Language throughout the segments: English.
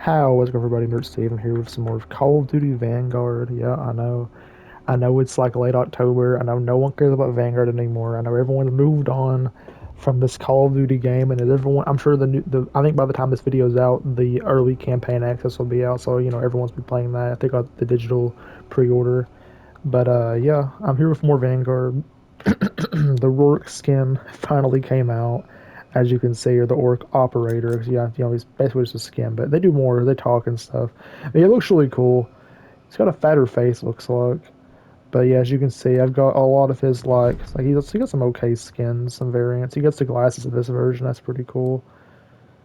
How was everybody? Nerd Steve here with some more Call of Duty Vanguard. Yeah, I know. I know it's like late October. I know no one cares about Vanguard anymore. I know everyone's moved on from this Call of Duty game, and everyone. I'm sure I think by the time this video is out, the early campaign access will be out. So everyone's been playing that. I think got the digital pre-order. But yeah, I'm here with more Vanguard. The Rorke skin finally came out, as you can see, or the Orc operator. Yeah, he's basically just a skin, but they do more. They talk and stuff. I mean, it looks really cool. He's got a fatter face, looks like. But yeah, as you can see, I've got a lot of his he got some okay skins, some variants. He gets the glasses in this version. That's pretty cool.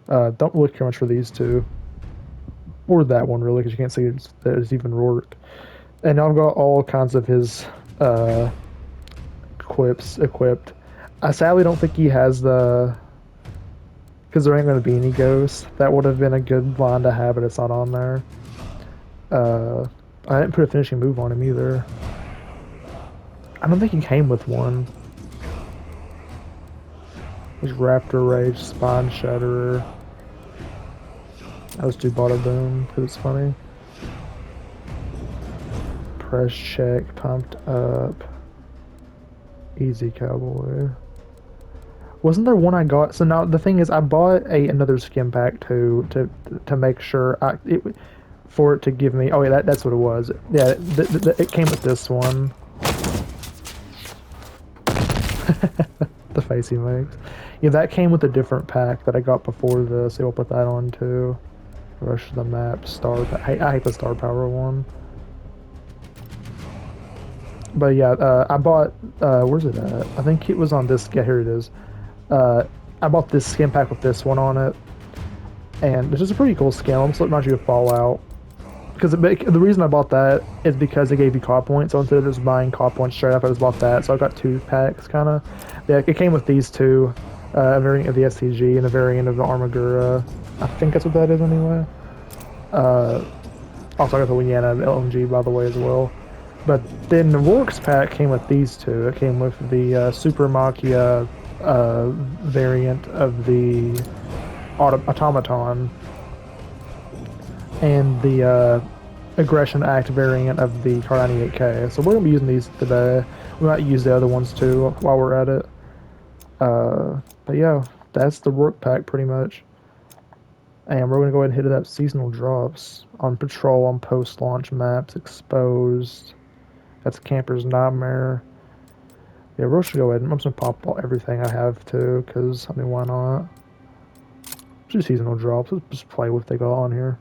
Don't really care much for these two, or that one really, because you can't see there's even Rorke. And I've got all kinds of his uh, quips equipped. I sadly don't think he has because there ain't going to be any ghosts. That would have been a good line to have, but it's not on there. Uh, I didn't put a finishing move on him either. I don't think he came with one. He's Raptor Rage, Spine Shatterer. Those two bada boom, because it's funny. Press check, pumped up. Easy cowboy. Wasn't there one I got? So now the thing is, I bought another skin pack to make sure for it to give me. Oh yeah, that's what it was. Yeah, it came with this one. The face he makes. Yeah, that came with a different pack that I got before this. So I'll put that on too. Rush the map, star. I hate the star power one. But yeah, I bought. Where's it at? I think it was on this. Yeah, here it is. I bought this skin pack with this one on it, and it's just a pretty cool skin. Almost reminds you of Fallout. Because the reason I bought that is because it gave you COD points. So instead of just buying COD points straight up, I just bought that. So I got two packs, kind of. Yeah, it came with these two, a variant of the STG and a variant of the Armagura. I think that's what that is anyway. Also, I got the Wiana LMG, by the way, as well. But then the Rorke's pack came with these two. It came with the Super Machia variant of the Automaton and the Aggression Act variant of the Card 98K. So we're going to be using these today. We might use the other ones too while we're at it. But yeah, that's the Rorke pack pretty much. And we're going to go ahead and hit it up seasonal drops on patrol on post-launch maps, exposed. That's Camper's Nightmare. Yeah, we're just going to go ahead and I'm just going to pop everything I have too, because, I mean, why not? Just seasonal drops. Let's just play with what they got on here.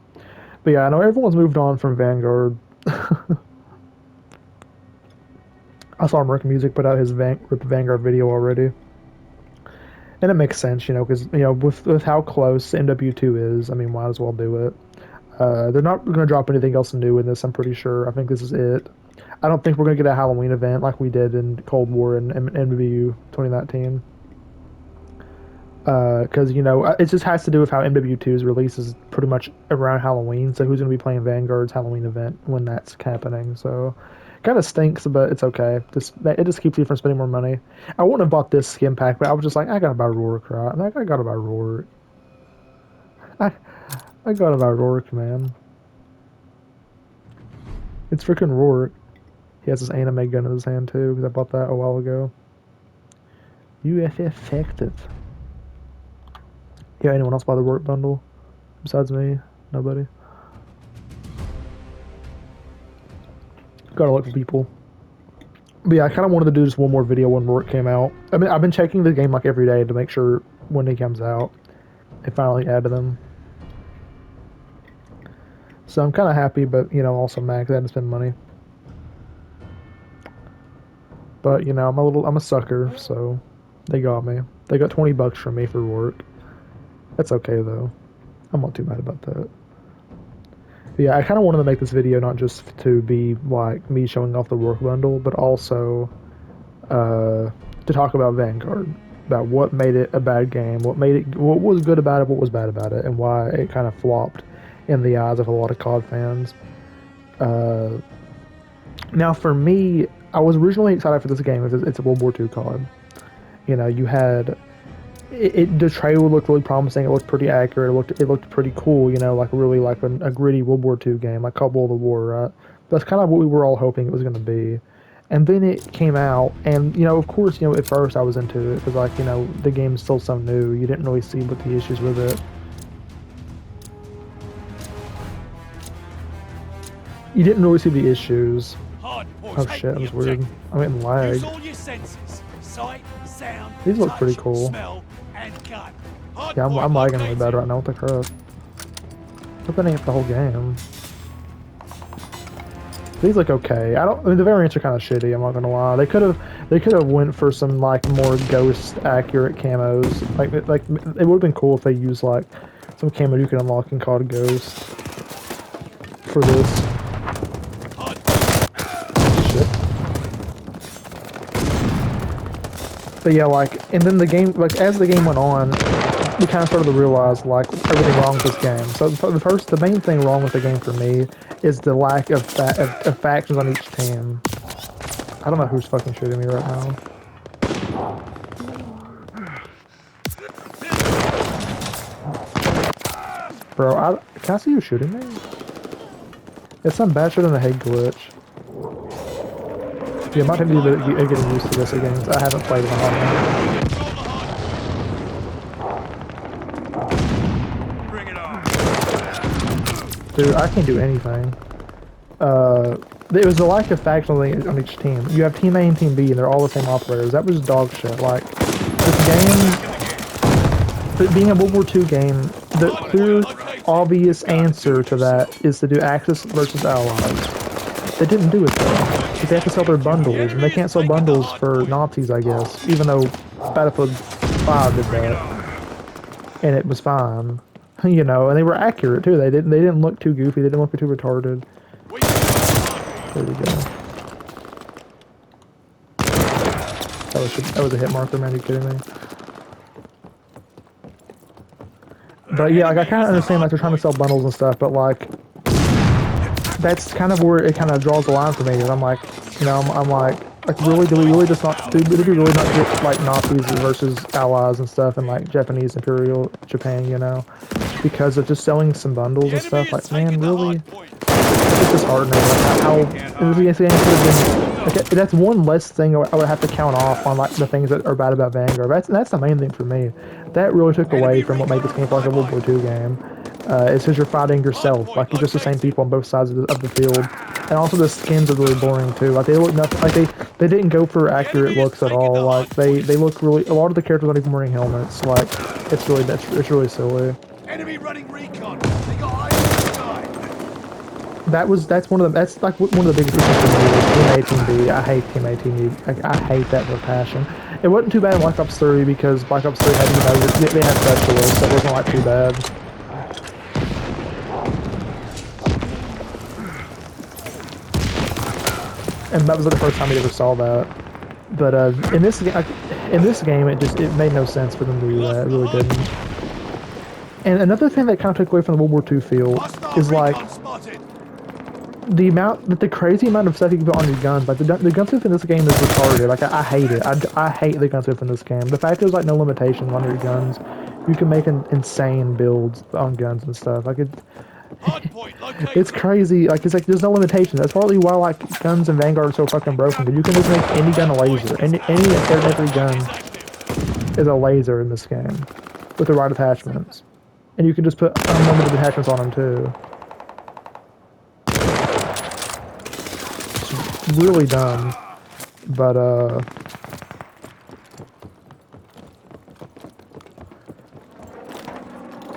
But yeah, I know everyone's moved on from Vanguard. I saw Merc Music put out his Vanguard video already. And it makes sense, because, with how close MW2 is, I mean, might as well do it. They're not going to drop anything else new in this, I'm pretty sure. I think this is it. I don't think we're going to get a Halloween event like we did in Cold War and MW 2019. Because, it just has to do with how MW2's release is pretty much around Halloween. So who's going to be playing Vanguard's Halloween event when that's happening? So kind of stinks, but it's okay. It just keeps you from spending more money. I wouldn't have bought this skin pack, but I was just like, I gotta buy Rorke, right? I gotta buy Rorke. I gotta buy Rorke, man. It's freaking Rorke. He has his anime gun in his hand too, because I bought that a while ago. UF effective. Yeah, anyone else buy the Rorke bundle? Besides me? Nobody? Gotta look for people. But yeah, I kind of wanted to do just one more video when Rorke came out. I mean, I've been checking the game like every day to make sure when he comes out. They finally added him. So I'm kind of happy, but, also mad because I had to spend money. But, I'm a sucker, so they got me. They got 20 bucks from me for Rorke. That's okay, though. I'm not too mad about that. But yeah, I kind of wanted to make this video not just to be, like, me showing off the Rorke bundle, but also to talk about Vanguard. About what made it a bad game, what was good about it, what was bad about it, and why it kind of flopped in the eyes of a lot of COD fans. Now, for me, I was originally excited for this game because it's a World War II COD. You had the trailer looked really promising. It looked pretty accurate. It looked pretty cool. You know, like really like a gritty World War II game, like Cod of the War, right? That's kind of what we were all hoping it was going to be. And then it came out, and you know, of course, you know, at first I was into it because, like, you know, the game's still so new. You didn't really see what the issues with it. You didn't really see the issues. Oh shit, that was weird. I'm getting lag. These look pretty cool. Yeah, I'm lagging really bad right now. What the crap? Hope that ain't the whole game. These look okay. I mean, the variants are kind of shitty. I'm not gonna lie. They could have went for some like more ghost accurate camos. Like it would have been cool if they used like some camo you can unlock in Cod Ghosts for this. Shit. But yeah, like, and then the game, like, as the game went on, we kind of started to realize, like, everything wrong with this game. So the main thing wrong with the game for me is the lack of factions on each team. I don't know who's fucking shooting me right now. Bro, can I see you shooting me? It's some bad shit in the head glitch. Yeah, I might have to be getting used to this again. I haven't played in a hot minute. Bring it on. Dude, I can't do anything. It was the lack of factions on each team. You have Team A and Team B, and they're all the same operators. That was dog shit. Like, this game, being a World War II game, the clear, obvious answer to that is to do Axis versus Allies. They didn't do it though. They have to sell their bundles, and they can't sell bundles for Nazis, I guess. Even though Battlefield 5 did that, and it was fine, you know. And they were accurate too. They didn't look too goofy. They didn't look too retarded. There we go. That was a hit marker, man. Are you kidding me? But yeah, like, I kind of understand like they're trying to sell bundles and stuff, but like, that's kind of where it kind of draws the line for me. And I'm like, you know, I'm like really, do we really just not do we really not get like Nazis versus Allies and stuff, and like Japanese Imperial Japan, you know, because of just selling some bundles and stuff? Like, man, really, it's disheartening. Like how this game could have been. That's one less thing I would have to count off on like the things that are bad about Vanguard. That's the main thing for me. That really took away from what made this game like a World War II game. It's because you're fighting yourself, like you're just the same people on both sides of the field, and also the skins are really boring too. Like they look nothing, like they didn't go for accurate looks at all. Like they look really. A lot of the characters aren't even wearing helmets. Like it's really silly. Enemy running recon. They got eyes on the sky. That's like one of the biggest issues for me. Team A, Team B. I hate Team A, Team B. I hate that with passion. It wasn't too bad in Black Ops 3 because Black Ops 3 had, you know, they had specialists, so it wasn't like too bad. And that was the first time we ever saw that. But in this game, it made no sense for them to do that. It really didn't. And another thing that kind of took away from the World War II feel is like the crazy amount of stuff you can put on your guns. Like the gun stuff in this game is retarded. Like I hate it. I hate the gun stuff in this game. The fact there's like no limitations on your guns, you can make insane builds on guns and stuff. Like it's crazy. Like it's like there's no limitations. That's partly why like guns in Vanguard are so fucking broken. But you can just make any gun a laser. Any every gun is a laser in this game with the right attachments, and you can just put unlimited attachments on them too. It's really dumb, but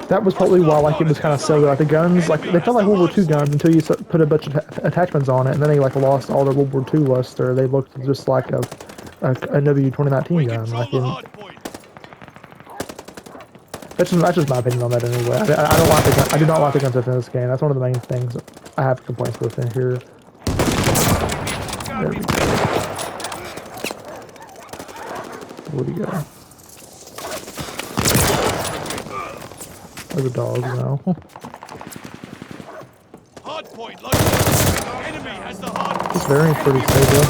that was probably why like it was kind of silly. Like the guns, like they felt like World War II guns until you put a bunch of attachments on it, and then they like lost all their World War II luster. They looked just like a W2019 gun. Like that's just my opinion on that anyway. I don't like the gun. I do not like the guns in this game. That's one of the main things I have complaints with in here. There we go. Where'd he go? There's a dog now. This variant's pretty stable.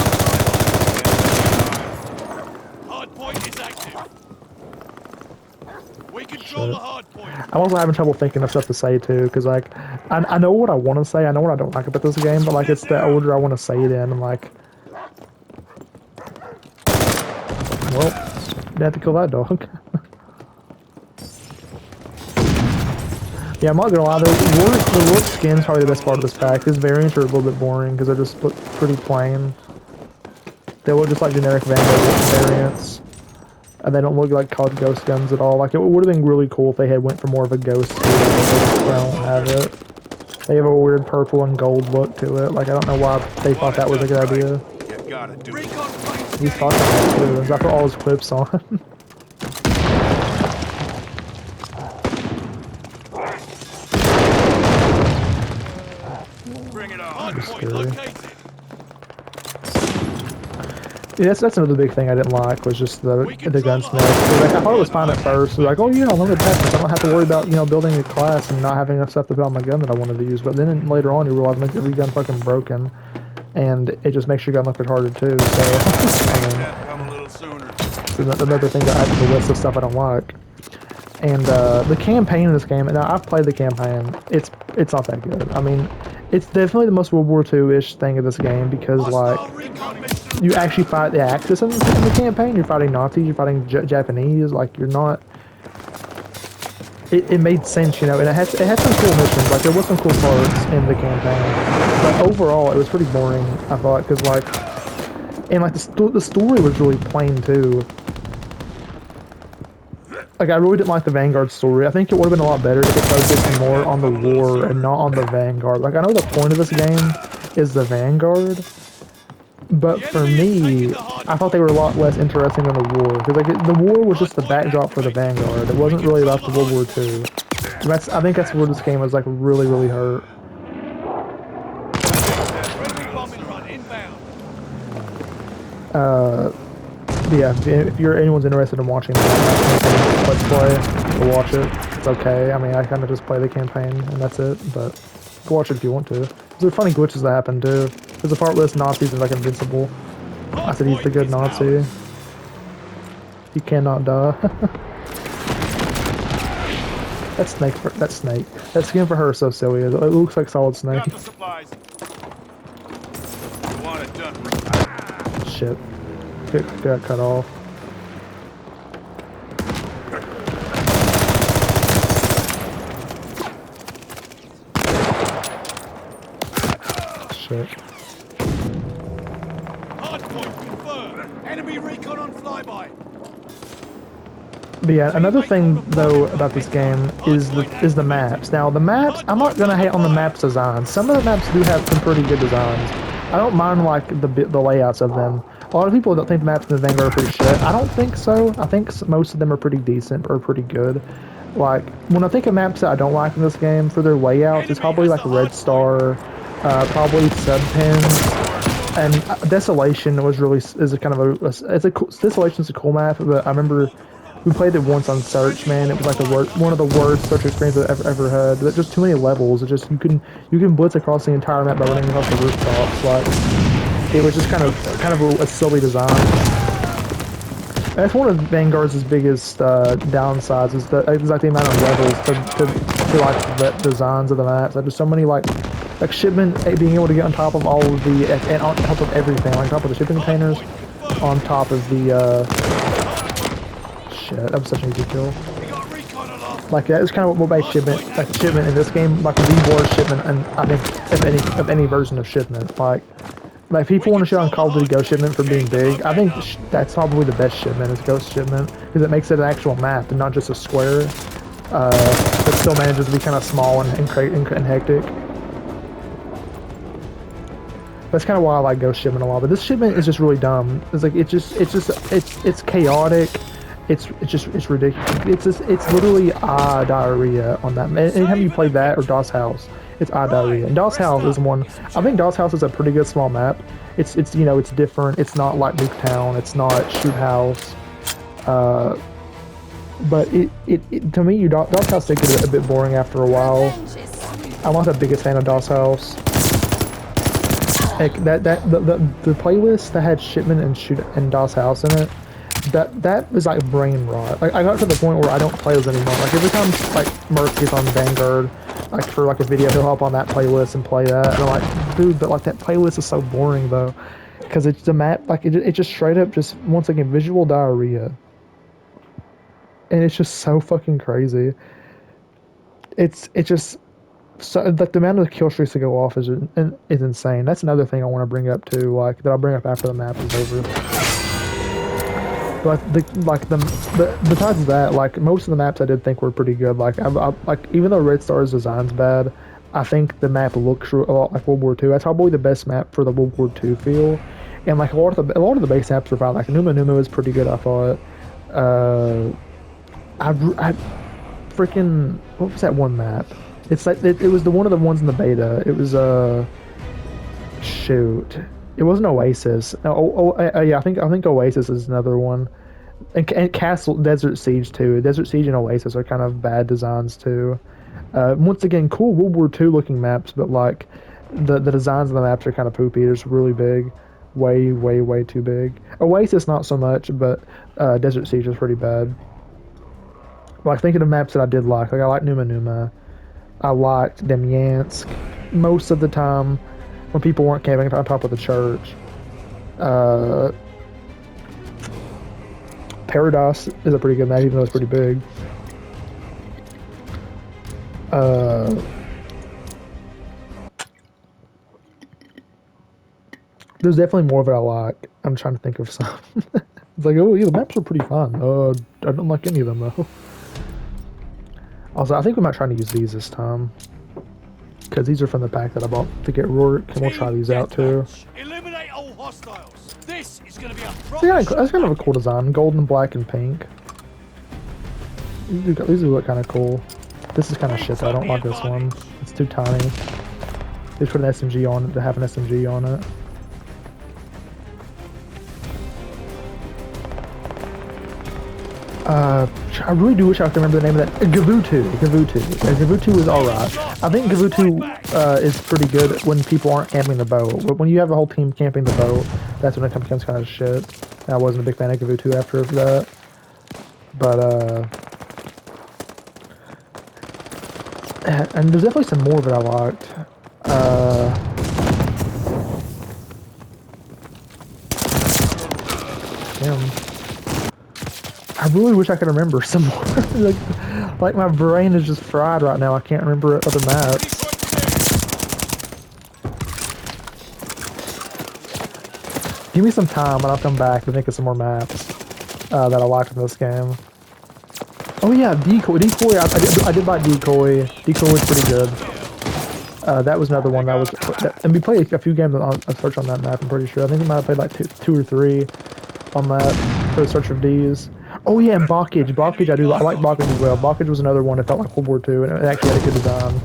We control the hard point. I'm also having trouble thinking of stuff to say too, because like I know what I want to say, I know what I don't like about this game, but like it's the order I want to say it in. I'm like, well, you have to kill that dog. Yeah, I'm not gonna lie, the Rorke skin's probably the best part of this pack. His variants are a little bit boring because they're just pretty plain. They look just like generic Vanguard variants. And they don't look like Cod Ghost guns at all. Like, it would have been really cool if they had went for more of a ghost feel, but they don't have it. They have a weird purple and gold look to it. Like, I don't know why they thought that was a good idea. He's talking about it too. Is that for all his clips on? Bring it on. Hard point located. Yeah, that's another big thing I didn't like, was just the gunsmith. Like, I thought it was fine at first. Like, oh yeah, unlimited patches. I don't have to worry about, you know, building a class and not having enough stuff to put on my gun that I wanted to use. But then later on, you realize makes every gun fucking broken, and it just makes your gun look harder too. So, I mean, another thing that adds to the list of stuff I don't like. And the campaign in this game, now I've played the campaign. It's not that good. I mean, it's definitely the most World War II-ish thing of this game because like you actually fight the Axis in the campaign. You're fighting Nazis. You're fighting Japanese. Like you're not. It made sense, you know, and it had some cool missions. Like there was some cool parts in the campaign, but overall it was pretty boring. I thought because like, and like the story was really plain too. Like, I really didn't like the Vanguard story. I think it would have been a lot better if it focused more on the war and not on the Vanguard. Like, I know the point of this game is the Vanguard, but for me, I thought they were a lot less interesting than the war. Because, like, the war was just the backdrop for the Vanguard. It wasn't really about the World War II. And I think that's where this game was, like, really, really hurt. Yeah, if anyone's interested in watching that Let's Play, go watch it. It's okay. I mean, I kind of just play the campaign, and that's it, but go watch it if you want to. There's funny glitches that happen, too. There's a part where this Nazi's like invincible. I said he's the good Nazi. He cannot die. That snake. That skin for her is so silly. It looks like Solid Snake. Shit. Got cut off. Shit. Hardpoint confirmed. Enemy recon on flyby. But yeah, another thing though about this game is the maps. Now the maps, I'm not gonna hate on the maps design. Some of the maps do have some pretty good designs. I don't mind like the layouts of them. A lot of people don't think the maps in the Vanguard are pretty shit. I don't think so. I think most of them are pretty decent or pretty good. Like, when I think of maps that I don't like in this game for their layouts, it's probably like Red Star, probably Subpens, and Desolation is a kind of Desolation's a cool map, but I remember we played it once on Search, man. It was like one of the worst search experiences I've ever had. There's just too many levels. It just you can blitz across the entire map by running across the rooftops. Like, it was just kind of a silly design. And that's one of Vanguard's biggest downsides is like the amount of levels to like the designs of the maps. Like, there's so many like shipment being able to get on top of all of the and on top of everything, like on top of the shipping containers, on top of the shit. That was such an easy kill. Like that is kind of what made shipment in this game like the worst shipment, and I think of any version of shipment. Like if people want to shit on Call of Duty Ghost Shipment for being big, I think that's probably the best shipment is Ghost Shipment because it makes it an actual map and not just a square. It still manages to be kind of small and hectic. That's kind of why I like Ghost Shipment a lot. But this shipment is just really dumb. It's like it's chaotic. It's ridiculous. It's literally diarrhea on that. Anytime you play that or DOS House, it's diarrhea. And DOS House is one. I think DOS House is a pretty good small map. It's different. It's not like Nuketown. It's not Shoot House. But to me, DOS House gets a bit boring after a while. I'm not the biggest fan of DOS House. Like the playlist that had Shipment and DOS House in it that is like brain rot. Like I got to the point where I don't play those anymore. Like every time like Murph gets on Vanguard, like for like a video, he'll hop on that playlist and play that. And I'm like, dude, but like that playlist is so boring though, because it's the map like it just straight up just once again visual diarrhea, and it's just so fucking crazy. It's just so like the amount of kill streaks to go off is insane. That's another thing I want to bring up too. Like that I'll bring up after the map is over. But besides that, like most of the maps I did think were pretty good. Like even though Red Star's design's bad, I think the map looks a lot like World War II. That's probably the best map for the World War II feel. And like a lot of the base maps were fine. Like Numa Numa was pretty good, I thought. Uh, I freaking what was that one map? It's like it was the one of the ones in the beta. It was shoot. It wasn't Oasis. Yeah, I think Oasis is another one. And Castle Desert Siege too. Desert Siege and Oasis are kind of bad designs too. Once again, cool World War II looking maps, but like the designs of the maps are kind of poopy. They're just really big, way too big. Oasis not so much, but Desert Siege is pretty bad. Like thinking of maps that I did like I like Numa Numa. I liked Demyansk most of the time when people weren't camping on top of the church. Uh, Paradise is a pretty good map, even though it's pretty big. There's definitely more of it I like. I'm trying to think of some. It's like, oh, yeah, the maps are pretty fun. I don't like any of them, though. Also, I think we might try to use these this time. Because these are from the pack that I bought to get Rorke, and we'll try these out, too. Eliminate all hostiles. This is going to be a So yeah, that's kind of a cool design. Golden, black, and pink. These look kind of cool. This is kind of shit, though. I don't like this one. It's too tiny. They put an SMG on it to have an SMG on it. I really do wish I could remember the name of that. Gavutu. Gavutu is alright. I think Gavutu is pretty good when people aren't camping the boat. But when you have a whole team camping the boat, that's when it becomes kind of shit. And I wasn't a big fan of Gavutu after that. But, and there's definitely some more that I liked. Damn. I really wish I could remember some more. like my brain is just fried right now. I can't remember other maps. Give me some time and I'll come back and think of some more maps that I liked in this game. Oh yeah, Decoy. I did like Decoy. Decoy was pretty good. That was another one that was... and we played a few games on Search on that map, I'm pretty sure. I think we might have played like two or three on that for the Search of Deez. Oh yeah, and Blockage. I like Blockage as well. Blockage was another one that felt like World War II, and it actually had a good design.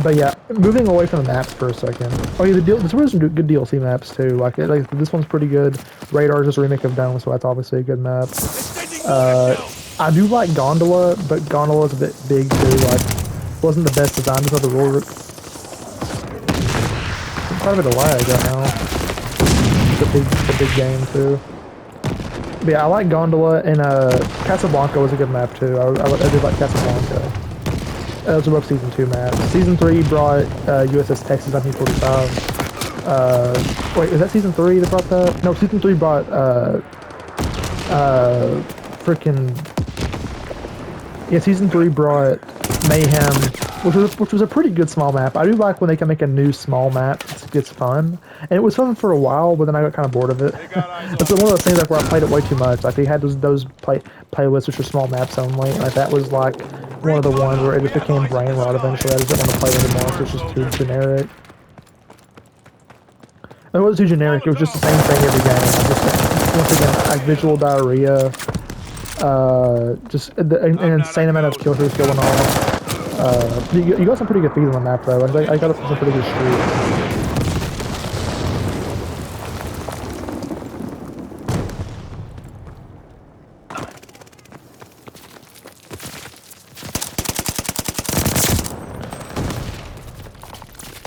But yeah, moving away from the maps for a second. Oh yeah, there's some good DLC maps too. Like this one's pretty good. Radar is just a remake of Dome, so that's obviously a good map. I do like Gondola, but Gondola is a bit big too. Like, wasn't the best design. Just the Rorke. Quite a bit of lag right now. It's a big game too. But yeah, I like Gondola, and Casablanca was a good map too. I did like Casablanca. Those were both Season 2 maps. Season 3 brought USS Texas 1945. Wait, is that Season 3 that brought that? No, Season 3 brought yeah, Season 3 brought Mayhem, which was a pretty good small map. I do like when they can make a new small map. It's fun, and it was fun for a while, but then I got kind of bored of it. It's one of those things like where I played it way too much. Like they had those playlists which were small maps only. Like that was like one of the ones where it just became brain rot eventually. I just didn't want to play it anymore because it was just too generic. It wasn't too generic. It was just the same thing every game. Just once again, like visual diarrhea. Just an insane amount of kill streaks going on. You got some pretty good feeds on the map though. I got some pretty good streaks.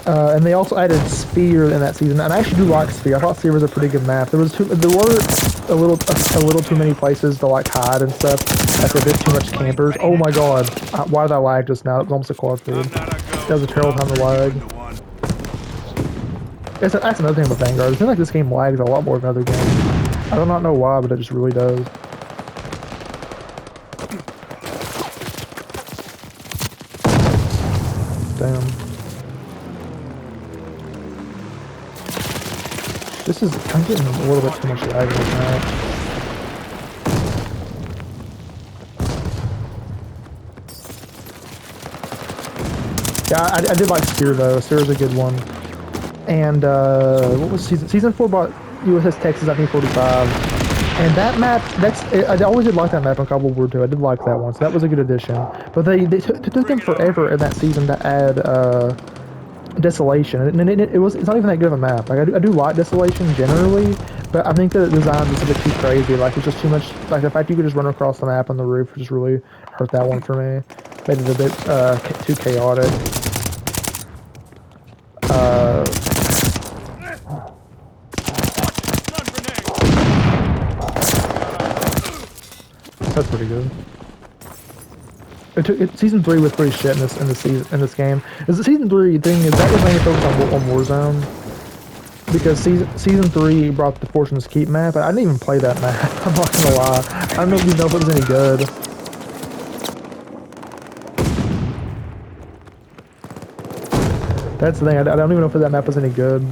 And they also added Spear in that season, and I actually do like Spear. I thought Spear was a pretty good map. There were a little too many places to like hide and stuff. After a bit too much campers. Oh my god! Why did I lag just now? It was almost a quad feed. That was a terrible time to lag. That's another thing with Vanguard. It seems like this game lags a lot more than other games. I do not know why, but it just really does. Damn. I'm getting a little bit too much lag in this match. Yeah, I did like Spear though. Spear's a good one. And what was season 4 brought USS Texas 1945, and that map. I always did like that map on Cod World War II. I did like that one, so that was a good addition. But it took them forever in that season to add Desolation, and it's not even that good of a map. Like I do like Desolation generally, but I think the design is a bit too crazy. Like it's just too much. Like the fact you could just run across the map on the roof just really hurt that one for me. Made it a bit too chaotic. That's pretty good. Season 3 was pretty shit in this game. Is the season 3 thing is that was mainly focused on Warzone, because season 3 brought the Fortune's Keep map. I didn't even play that map. I'm not gonna lie. I don't even know if it was any good. That's the thing. I don't even know if that map was any good.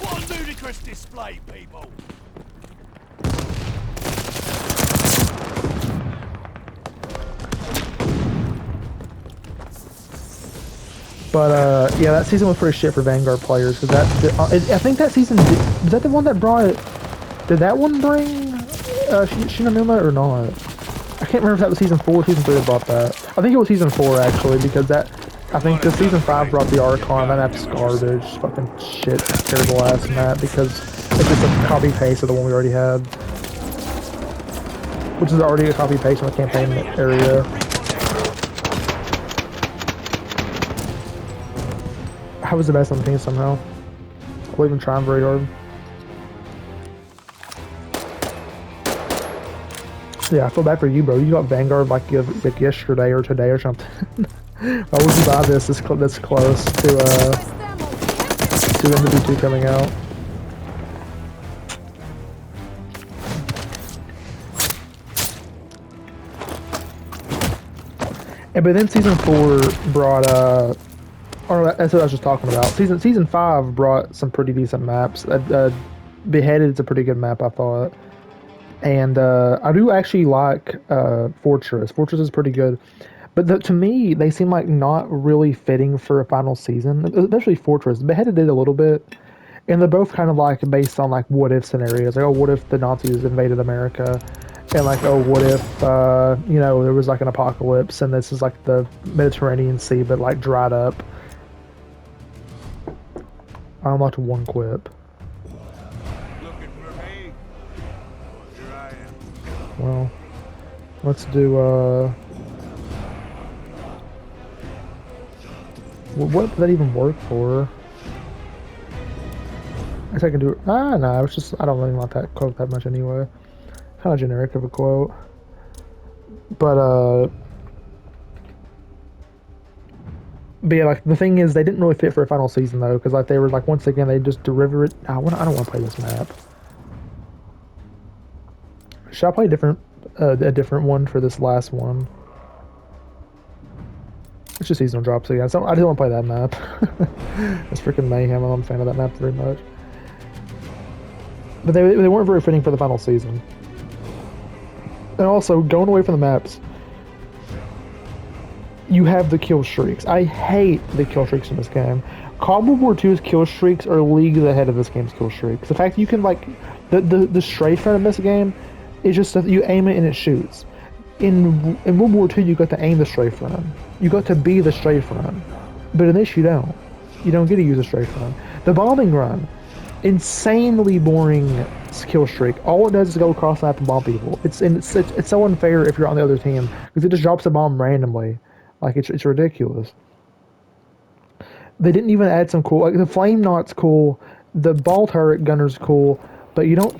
What a ludicrous display, people! But yeah, that season was pretty shit for Vanguard players, because I think that season is that the one that brought. Did that one bring Shinonuma or not? I can't remember if that was season 4 or season 3 that brought that. I think it was season 4 actually, because I think the season 5 brought the Archon. That map's garbage, fucking shit, terrible ass map, because it's just a copy paste of the one we already had, which is already a copy paste from the campaign area. I was the best on the team somehow. I wasn't even trying very hard. Yeah, I feel bad for you, bro. You got Vanguard like yesterday or today or something. Why would you buy this close to MW2 coming out? And but then season 4 brought or that's what I was just talking about. Season 5 brought some pretty decent maps. Beheaded's a pretty good map, I thought. And I do actually like Fortress. Fortress is pretty good. But to me, they seem like not really fitting for a final season, especially Fortress. Beheaded did a little bit. And they're both kind of like based on like what if scenarios. Like, oh, what if the Nazis invaded America? And like, oh, what if, you know, there was like an apocalypse and this is like the Mediterranean Sea, but like dried up. I unlocked one quip. Looking for me? Here I am. Well, let's do, what did that even work for? I guess I can do it. No, it's just, I don't really like that quote that much anyway. Kind of generic of a quote. But yeah, like the thing is, they didn't really fit for a final season though, because like they were like once again they just derivative. I don't want to play this map. Should I play a different one for this last one? It's just seasonal drops again. So I didn't want to play that map. It's freaking mayhem. I'm not a fan of that map very much. But they weren't very fitting for the final season. And also, going away from the maps, you have the kill streaks. I hate the kill streaks in this game. Cod World War II's kill streaks are leagues ahead of this game's kill streaks. The fact that you can like the strafe run in this game is just that you aim it and it shoots. In World War II, you got to aim the strafe run. You got to be the strafe run. But in this, you don't. You don't get to use a strafe run. The bombing run. insanely boring kill streak. All it does is go across the map and bomb people. It's so unfair if you're on the other team because it just drops a bomb randomly. Like it's ridiculous. They didn't even add some cool like the flame knot's cool, the ball turret gunner's cool, but you don't.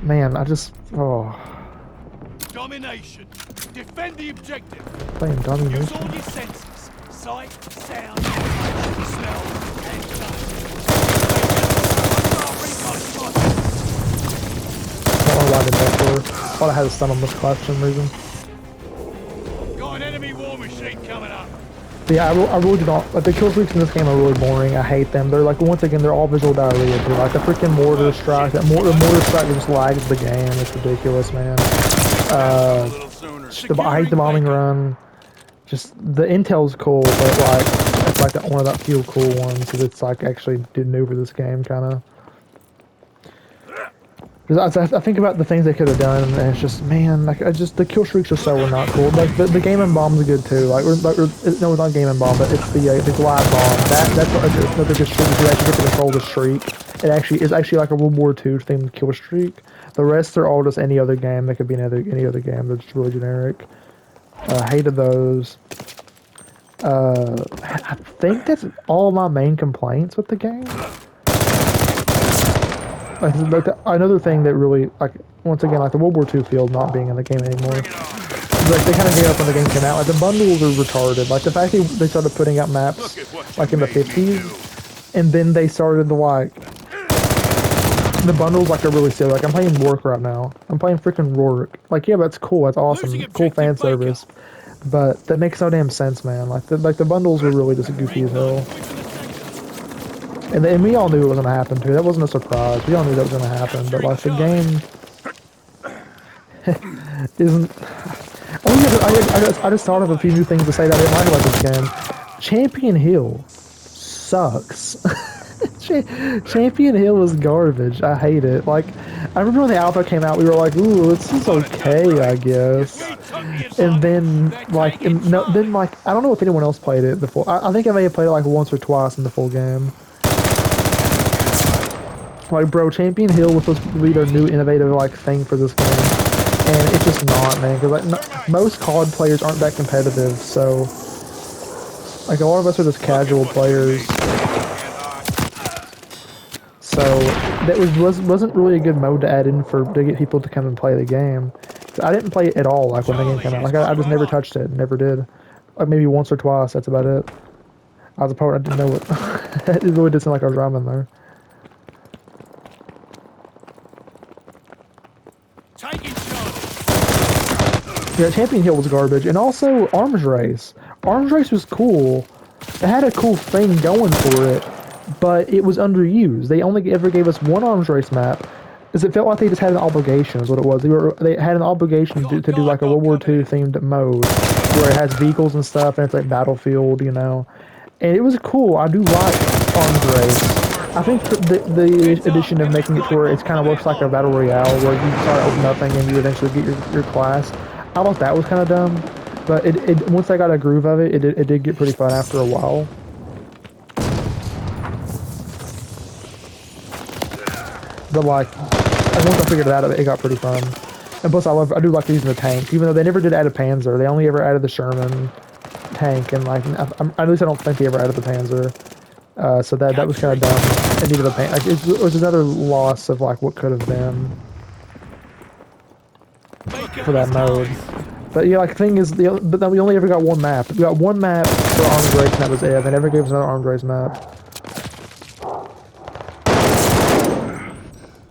Man, I just Domination. Defend the objective. playing Use domination. all your senses. Sight, sound, smell, and touch. I don't know why I did that for. I thought I had a stun on this class for some reason. Got an enemy war machine coming up. But yeah, I really do not. Like, the kill streaks in this game are really boring. I hate them. They're like, once again, they're all visual diarrhea. Too. Like, the freaking mortar strike. The mortar strike just lags the game. It's ridiculous, man. I hate the bombing run. Just, the intel's cool, but like, it's like one of that few cool ones because it's like actually did new for this game, kind of. Because I think about the things they could have done, and it's just, man, like, the kill streaks are so not cool. Like, the Game and Bomb's good, too. Like, no, it's not Game and Bomb, but it's the Glide Bomb. That's another good streak. You actually get to control the streak. It's actually like a World War II themed kill streak. The rest are all just any other game. They could be any other game. They're just really generic. Hated those. I think that's all my main complaints with the game. Like another thing that really, like, once again, like the World War II field not being in the game anymore. Like, they kind of gave up when the game came out. Like, the bundles are retarded. Like, the fact that they started putting out maps, like, in the 50s, and then they started to, like, the bundles, like, are really silly. Like, I'm playing Rorke right now. I'm playing freaking Rorke. Like, yeah, that's cool. That's awesome. Cool fan service. But that makes no damn sense, man. Like, the bundles are really just goofy as hell. And we all knew it was going to happen, too. That wasn't a surprise. We all knew that was going to happen. But, like, the game isn't... Oh, I just thought of a few new things to say that I didn't like about this game. Champion Hill sucks. Champion Hill is garbage. I hate it. Like, I remember when the alpha came out, we were like, ooh, this is okay, I guess. And then, like, I don't know if anyone else played it before. I think I may have played it, like, once or twice in the full game. Like, bro, Champion Hill was supposed to be their new innovative, like, thing for this game. And it's just not, man. Because, like, most COD players aren't that competitive, so... Like, a lot of us are just casual players. So, that wasn't really a good mode to add in to get people to come and play the game. So I didn't play it at all, like, when the game came out. Like, I just never touched it. Never did. Like, maybe once or twice, that's about it. I was a part, I didn't know it. It really did sound like I was rhyming there. Yeah, Champion Hill was garbage, and also Arms Race. Arms Race was cool. It had a cool thing going for it, but it was underused. They only ever gave us one Arms Race map, because it felt like they just had an obligation, is what it was. They had an obligation to do like a World War II themed mode, where it has vehicles and stuff, and it's like Battlefield, you know. And it was cool. I do like Arms Race. I think the addition of making it to where it kind of looks like a Battle Royale, where you start with nothing and you eventually get your class, I thought that was kind of dumb, but it once I got a groove of it, it did get pretty fun after a while. But like, once I figured it out, it got pretty fun. And plus, I do like using the tank, even though they never did add a Panzer. They only ever added the Sherman tank, and like, at least I don't think they ever added the Panzer. So that was kind of dumb. It needed a paint. Like, it was another loss of like what could have been for that mode. But yeah, like, the thing is, but then we only ever got one map. We got one map for Arms Race, and that was it. They never gave us another Arms Race map.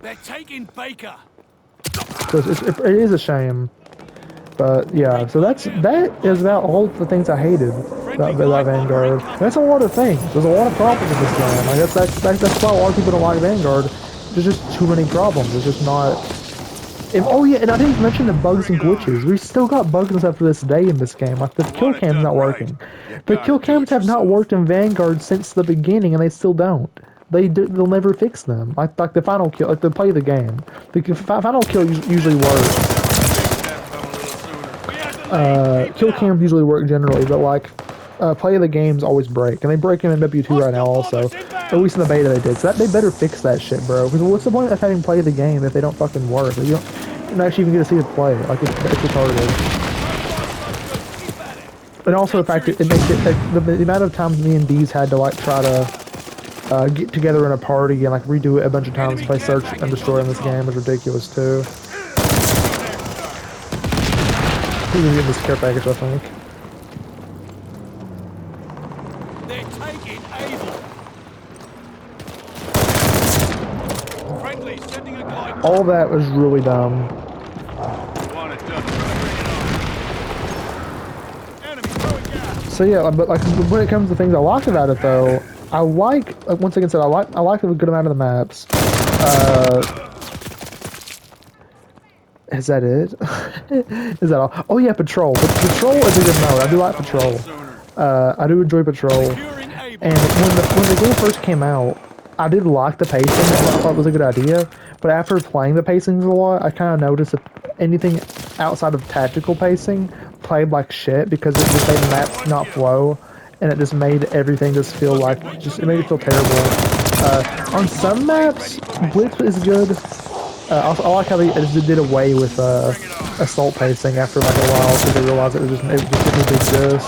They're taking Baker. So it is a shame. But yeah, so that is about all the things I hated about Vanguard. That's a lot of things. There's a lot of problems in this game. Like, that's why a lot of people don't like Vanguard. There's just too many problems. There's just not. Oh yeah, and I didn't mention the bugs and glitches. We still got bugs and stuff to this day in this game. Like, the kill cam's not working. The kill cams have not worked in Vanguard since the beginning, and they still don't. They'll never fix them. Like the final kill, like, to play the game. The final kill usually works. Kill cams usually work generally, but like, play of the games always break, and they break them in W2 right now also. At least in the beta they did. So they better fix that shit, bro. Because what's the point of having played the game if they don't fucking work? Like, you don't actually even get to see it play. Like, it's retarded. And also the fact that it makes it, like, the amount of times me and Deez had to, like, try to get together in a party and, like, redo it a bunch of times to play Search and Destroy in this game was ridiculous, too. He's gonna get this care package, I think. They're taking Aidan. Friendly, sending a glide. All that was really dumb. Want it done. Enemy throwing gas. So yeah, but like when it comes to things I like about it though, I like once again said I like a good amount of the maps. Is that it? Is that all? Oh yeah, Patrol. Patrol is a good mode. I do like Patrol. I do enjoy Patrol. And when the game first came out, I did like the pacing. I thought it was a good idea. But after playing the pacings a lot, I kind of noticed that anything outside of tactical pacing played like shit because it just made the maps not flow, and it just made everything just feel like it made it feel terrible. On some maps, Blitz is good. I like how they just did away with assault pacing after like a while because they realized it didn't exist.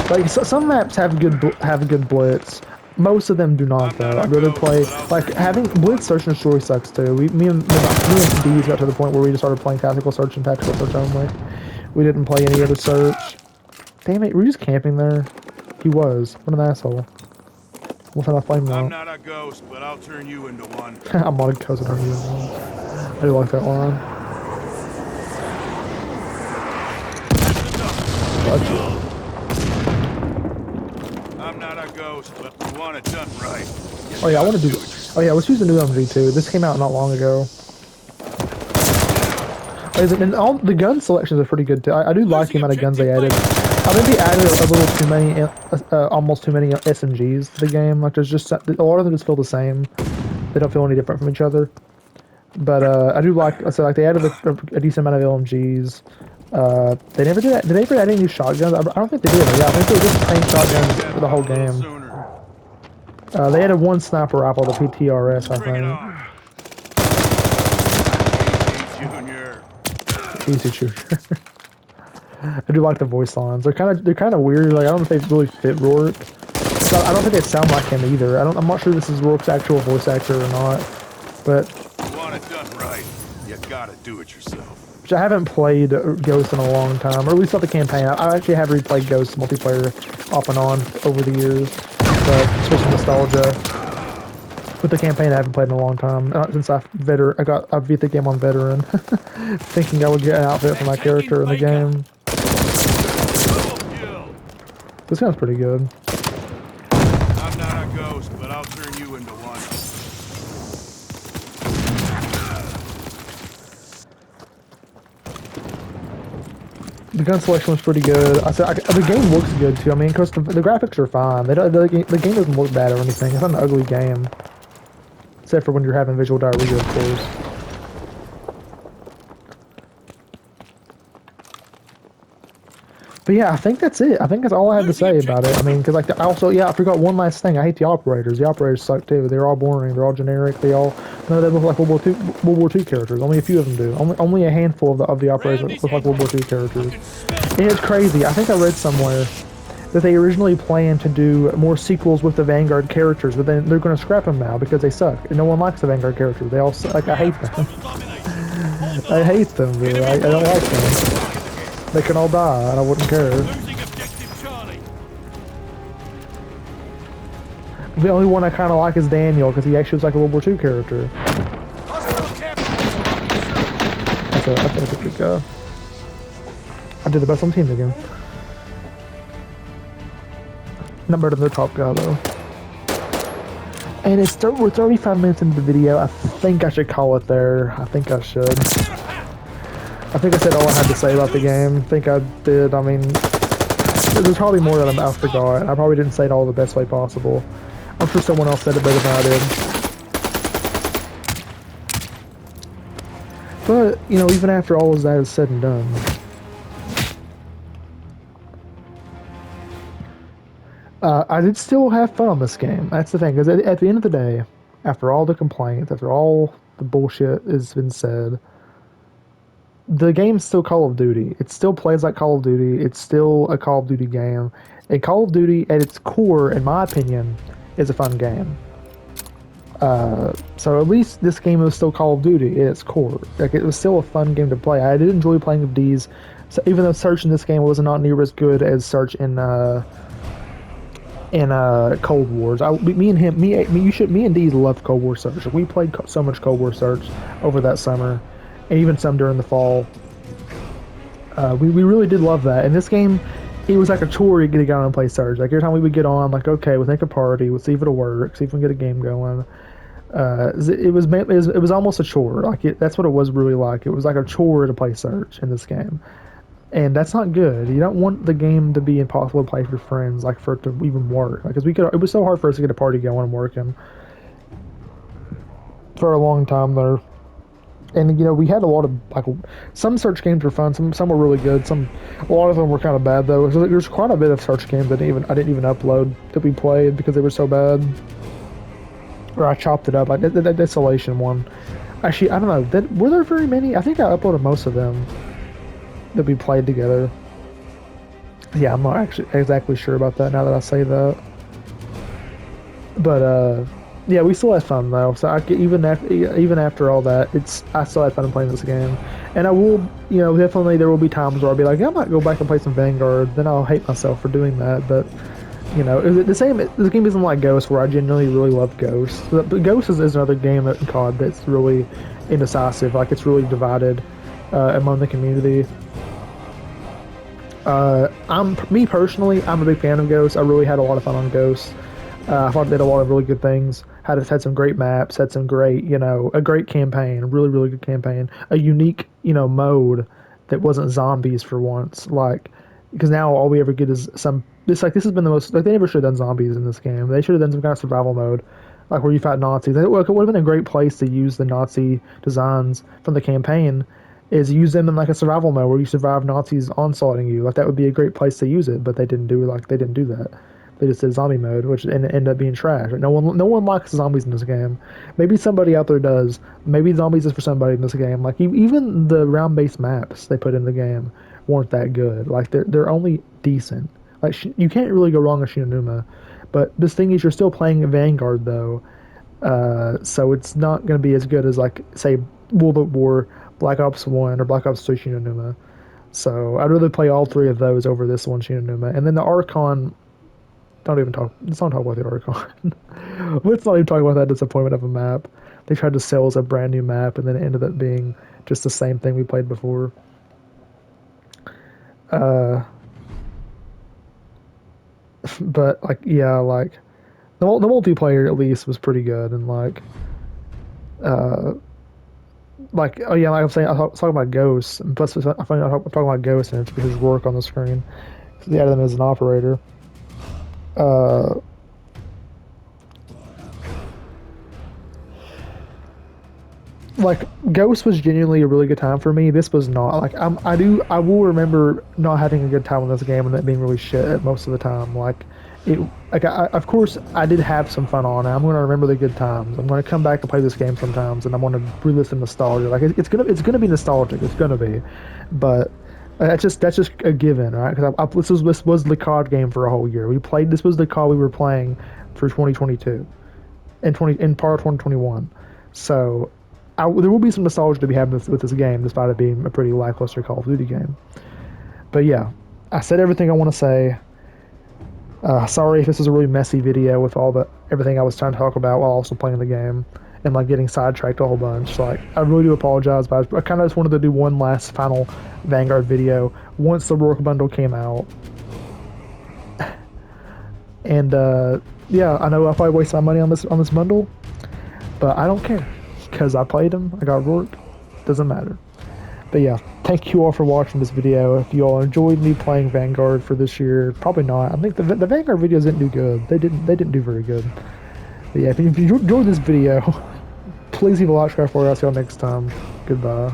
Like some maps have good blitz. Most of them do not though. I'd rather play like having blitz search and destroy sucks too. Me and Deez got to the point where we just started playing tactical search and tactical search only. We didn't play any other search. Damn it, were you just camping there? He was. What an asshole. What kind of flame now? I'm not a ghost, but I'll turn you into one. I'm not a ghost, I'll turn you into one. I do like that line. Gotcha. I'm not a ghost, but we want it done right. Oh yeah, I want to do. Oh yeah, let's use the new MG too. This came out not long ago. And all the gun selections are pretty good too. I do like the amount of guns they added. I think they added a little too many, almost too many SMGs to the game. Like there's just a lot of them just feel the same. They don't feel any different from each other. But I do like. So like they added a decent amount of LMGs. They never did. Did they ever add any new shotguns? I don't think they did. Yeah, I think they were just the same shotguns for the whole game. They added one sniper rifle, the PTRS, I think. Easy shooter. I do like the voice lines. They're kind of weird. Like I don't know if they really fit Rorke. So I don't think they sound like him either. I'm not sure this is Rorke's actual voice actor or not. But you want it done right, you gotta do it yourself. I haven't played Ghost in a long time, or at least not the campaign. I actually have replayed Ghost multiplayer off and on over the years, but it's just nostalgia. With the campaign, I haven't played in a long time since I beat the game on veteran, thinking I would get an outfit for my character in the game. This gun's pretty good. I'm not a ghost, but I'll turn you into one. The gun selection was pretty good. The game looks good too. I mean, because the graphics are fine. The game doesn't look bad or anything. It's not an ugly game, except for when you're having visual diarrhea, of course. But yeah, I think that's it. I think that's all I have to say about it. I mean, because like I forgot one last thing. I hate the operators. The operators suck too. They're all boring. They're all generic. None of them look like World War II characters. Only a few of them do. Only a handful of the operators look like World War II characters. And it's crazy. I think I read somewhere that they originally planned to do more sequels with the Vanguard characters, but then they're going to scrap them now because they suck. And no one likes the Vanguard characters. They all suck. Like, I hate them. I hate them, dude. I don't like them. They can all die, and I wouldn't care. The only one I kind of like is Daniel, because he actually was like a World War II character. That's a good guy. I did the best on team again. Not better than the top guy, though. And we're 35 minutes into the video. I think I should call it there. I think I should. I think I said all I had to say about the game. I think I did. I mean, there's probably more that I forgot. I probably didn't say it all the best way possible. I'm sure someone else said it better than I did. But, you know, even after all of that is said and done, I did still have fun on this game. That's the thing, because at the end of the day, after all the complaints, after all the bullshit has been said, the game's still Call of Duty. It still plays like Call of Duty. It's still a Call of Duty game. And Call of Duty, at its core, in my opinion, is a fun game. So at least this game was still Call of Duty at its core. Like it was still a fun game to play. I did enjoy playing with Deez. So even though search in this game was not near as good as search in Cold Wars. Me and him, me and Deez loved Cold War search. We played so much Cold War search over that summer, and even some during the fall. We really did love that. In this game, it was like a chore to get on and play search. Like every time we would get on, like okay, we'll make a party, we'll see if it'll work, see if we can get a game going. It was almost a chore. That's what it was really like. It was like a chore to play search in this game, and that's not good. You don't want the game to be impossible to play for friends, like for it to even work. Because it was so hard for us to get a party going and working for a long time there. And we had a lot of like some search games were fun, some were really good. A lot of them were kind of bad though. So there's quite a bit of search games that I didn't even upload that we played because they were so bad. Or I chopped it up. Like that Desolation one. Actually, I don't know. Were there very many? I think I uploaded most of them that we played together. Yeah, I'm not actually exactly sure about that now that I say that. But yeah, we still had fun though. So even after all that, I still had fun playing this game. And I will, definitely there will be times where I'll be like, I might go back and play some Vanguard. Then I'll hate myself for doing that. But the same. This game isn't like Ghost, where I genuinely really love Ghost. But Ghost is another game in COD that's really indecisive. Like it's really divided among the community. Me personally, I'm a big fan of Ghost. I really had a lot of fun on Ghost. I thought it did a lot of really good things. Had some great maps. Had some great, a great campaign. A really really good campaign. A unique, mode that wasn't zombies for once. Like because now all we ever get is some. This has been the most like they never should have done zombies in this game. They should have done some kind of survival mode, like where you fight Nazis. It would have been a great place to use the Nazi designs from the campaign is use them in like a survival mode where you survive Nazis onslaughting you. Like that would be a great place to use it, but they didn't do that. They just did zombie mode, which ended up being trash. Like, no one likes zombies in this game. Maybe somebody out there does. Maybe zombies is for somebody in this game. Like even the round based maps they put in the game weren't that good. Like they're only decent. Like you can't really go wrong with Shinonuma, but this thing is you're still playing Vanguard though, so it's not going to be as good as like say World at War, Black Ops 1 or Black Ops 2 Shinonuma. So I'd rather play all three of those over this one Shinonuma. And then the Archon, let's not talk about the Archon. Let's not even talk about that disappointment of a map. They tried to sell us a brand new map and then it ended up being just the same thing we played before. But like yeah, like the multiplayer at least was pretty good and uh oh yeah, like I'm saying, I was talking about Ghosts, and plus I'm talking about Ghosts, and it's because Rorke on the screen. So they added him as an operator. Uh, like Ghost was genuinely a really good time for me. This was not like I will remember not having a good time with this game and that being really shit most of the time. Like it, like of course I did have some fun on it. I'm gonna remember the good times. I'm gonna come back and play this game sometimes, and I'm gonna relive the nostalgia. Like it's gonna be nostalgic. It's gonna be, but that's just a given, right? Because this was the COD game for a whole year. We played this was the COD we were playing for 2022 and in part of 2021. So there will be some nostalgia to be had with this game, despite it being a pretty lackluster Call of Duty game. But yeah, I said everything I want to say. Sorry if this is a really messy video with everything I was trying to talk about while also playing the game and like getting sidetracked a whole bunch. Like I really do apologize, but I kind of just wanted to do one last final Vanguard video once the Rorke Bundle came out. And yeah, I know I probably wasted my money on this bundle, but I don't care because I played him. I got Rorke. Doesn't matter. But yeah, thank you all for watching this video. If you all enjoyed me playing Vanguard for this year, probably not. I think the Vanguard videos didn't do good. They didn't do very good. But yeah, if you enjoyed this video, please leave a like, subscribe for us. I'll see y'all next time. Goodbye.